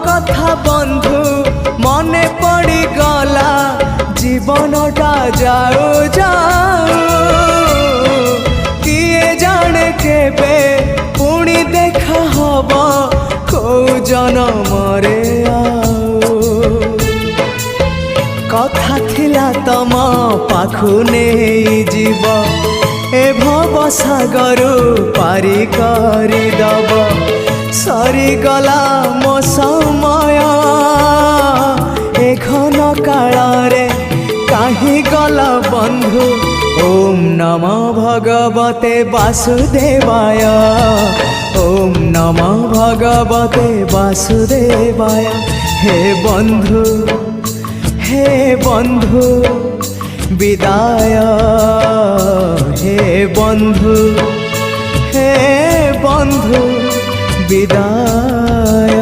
কথা বন্ধু মনে পড়ি গলা জীবনটা যাও যাও কিয়ে জানে কেবে পুଣି দেখা হব কৌ জনমরে কথা थिला तम पाखु नहीं जीव ए भव सागर पारी करी दब सरी गला मो समय ए घन काल रे काहीं गला बंधु ओम नमो भगवते वासुदेवाय ओम नमो भगवते वासुदेवाय हे बंधु विदाय हे बंधु विदाय।